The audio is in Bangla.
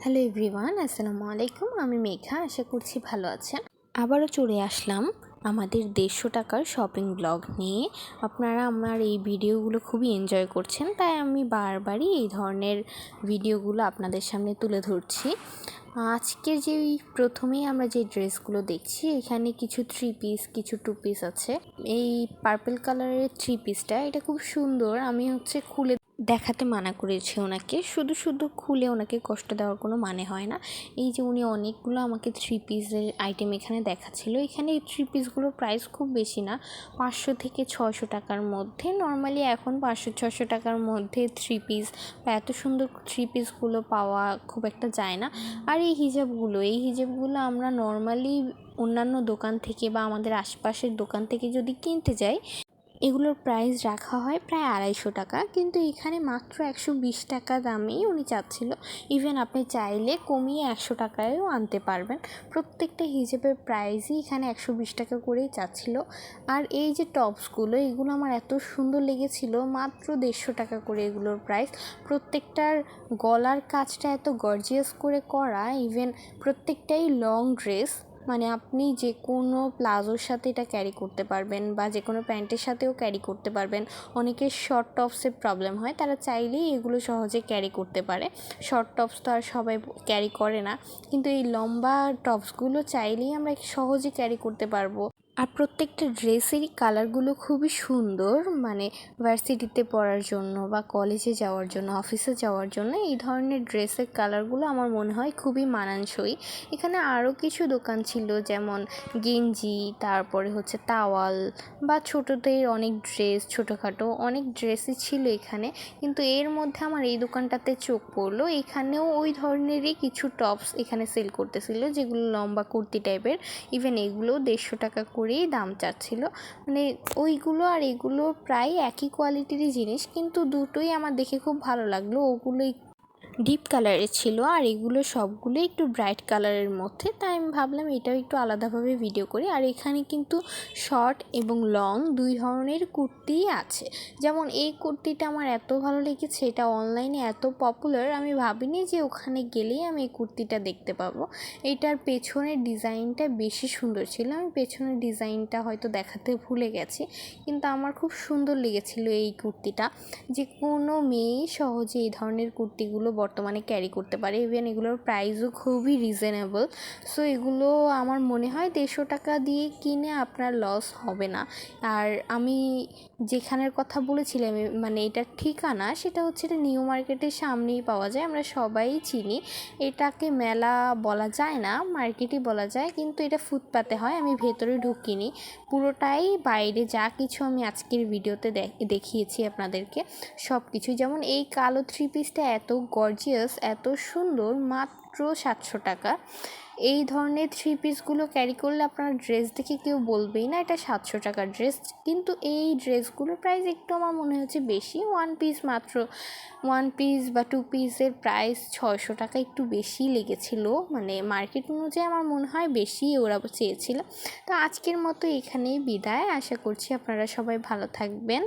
হ্যালো এভরিওয়ান, আসসালামু আলাইকুম। আমি মেঘা, আশা করছি ভালো আছেন। আবারও চলে আসলাম আমাদের 150 টাকার শপিং ব্লগ নিয়ে। আপনারা আমার এই ভিডিওগুলো খুবই এনজয় করছেন, তাই আমি বারবারই এই ধরনের ভিডিওগুলো আপনাদের সামনে তুলে ধরছি। আজকে প্রথমেই আমরা যে ড্রেসগুলো দেখছি, এখানে কিছু 3 পিস, কিছু 2 পিস আছে। এই পার্পল কালারের 3 পিসটা এটা খুব সুন্দর। আমি খুলে দেখাতে মানা করেছি ওনাকে, শুধু খুলে ওনাকে কষ্ট দেওয়ার কোনো মানে হয় না। এই যে উনি অনেকগুলো আমাকে 3 পিসের আইটেম এখানে দেখাচ্ছিল। এখানে এই 3 পিসগুলোর প্রাইস খুব বেশি না, 500 থেকে 600 টাকার মধ্যে। নর্মালি এখন 500-600 টাকার মধ্যে 3 পিস বা এত সুন্দর 3 পিসগুলো পাওয়া খুব একটা যায় না। আর এই হিজাবগুলো আমরা নর্মালি অন্যান্য দোকান থেকে বা আমাদের আশপাশের দোকান থেকে যদি কিনতে যাই, এগুলোর প্রাইস রাখা হয় প্রায় 250 টাকা, কিন্তু এখানে মাত্র 120 টাকা দামেই উনি চাচ্ছিল। ইভেন আপনি চাইলে কমিয়ে 100 টাকায়ও আনতে পারবেন। প্রত্যেকটা হিজাবের প্রাইসই এখানে 120 টাকা করেই চাচ্ছিল। আর এই যে টপসগুলো, এগুলো আমার এত সুন্দর লেগেছিল, মাত্র 150 টাকা করে এগুলোর প্রাইস। প্রত্যেকটার গলার কাজটা এত গর্জিয়াস করে করা, ইভেন প্রত্যেকটাই লং ড্রেস, মানে আপনি যে কোনো প্লাজোর সাথে এটা ক্যারি করতে পারবেন বা যে কোনো প্যান্টের সাথেও ক্যারি করতে পারবেন। অনেকের শর্ট টপসের প্রবলেম হয়, তারা চাইলেই এগুলো সহজে ক্যারি করতে পারে। শর্ট টপস তো আর সবাই ক্যারি করে না, কিন্তু এই লম্বা টপসগুলো চাইলেই আমরা সহজে ক্যারি করতে পারবো। আর প্রত্যেকটা ড্রেসেরই কালারগুলো খুবই সুন্দর, মানে ভার্সিটিতে পড়ার জন্য বা কলেজে যাওয়ার জন্য, অফিসে যাওয়ার জন্য এই ধরনের ড্রেসের কালারগুলো আমার মনে হয় খুবই মানানসই। এখানে আরও কিছু দোকান ছিল, যেমন গেঞ্জি, তারপরে তাওয়াল বা ছোটোদের অনেক ড্রেস, ছোটোখাটো অনেক ড্রেসই ছিল এখানে। কিন্তু এর মধ্যে আমার এই দোকানটাতে চোখ পড়লো। এখানেও ওই ধরনেরই কিছু টপস এখানে সেল করতেছিল, যেগুলো লম্বা কুর্তি টাইপের। ইভেন এগুলো 150 টাকা করেই দাম চাচ্ছিল। মানে ওইগুলো আর এগুলো প্রায় একই কোয়ালিটিরই জিনিস, কিন্তু দুটোই আমার দেখে খুব ভালো লাগলো। ওগুলোই ডিপ কালারের ছিল আর এগুলো সবগুলো একটু ব্রাইট কালারের মধ্যে, তাই আমি ভাবলাম এটাও একটু আলাদাভাবে ভিডিও করি। আর এখানে কিন্তু শর্ট এবং লং দুই ধরনের কুর্তিই আছে। যেমন এই কুর্তিটা আমার এত ভালো লেগেছে, এটা অনলাইনে এত পপুলার, আমি ভাবিনি যে ওখানে গেলেই আমি এই কুর্তিটা দেখতে পাবো। এটার পেছনের ডিজাইনটা বেশি সুন্দর ছিল। আমি পেছনের ডিজাইনটা হয়তো দেখাতে ভুলে গেছি, কিন্তু আমার খুব সুন্দর লেগেছিল এই কুর্তিটা। যে কোনো মেয়েই সহজে এই ধরনের কুর্তিগুলো বর্তমানে ক্যারি করতে পারে। ইভেন এগুলোর প্রাইসও খুবই রিজনেবল। সো এগুলো আমার মনে হয় 150 টাকা দিয়ে কিনে আপনার লস হবে না। আর আমি যেখানের কথা বলেছিলাম, মানে এটার ঠিকানা, সেটা এটা নিউ মার্কেটের সামনেই পাওয়া যায়। আমরা সবাই চিনি এটাকে, মেলা বলা যায় না, মার্কেটই বলা যায়, কিন্তু এটা ফুটপাতে হয়। আমি ভেতরে ঢুকিনি, পুরোটাই বাইরে। যা কিছু আমি আজকের ভিডিওতে দেখিয়েছি আপনাদেরকে সব কিছু। যেমন এই কালো 3 পিসটা এত গর্জিয়াস, এত সুন্দর, মাত্র 700 টাকা। এই ধরনের 3 পিসগুলো ক্যারি করলে আপনার ড্রেস দেখে কেউ বলবেই না এটা 700 টাকার ড্রেস। কিন্তু এই ড্রেসগুলোর প্রাইস একটু আমার মনে হচ্ছে বেশি। 1 পিস মাত্র, 1 পিস বা 2 পিসের প্রাইস 600 টাকা, একটু বেশি লেগেছিল। মানে মার্কেট অনুযায়ী আমার মনে হয় বেশি ওরা চেয়েছিল। তো আজকের মতো এখানেই বিদায়। আশা করছি আপনারা সবাই ভালো থাকবেন।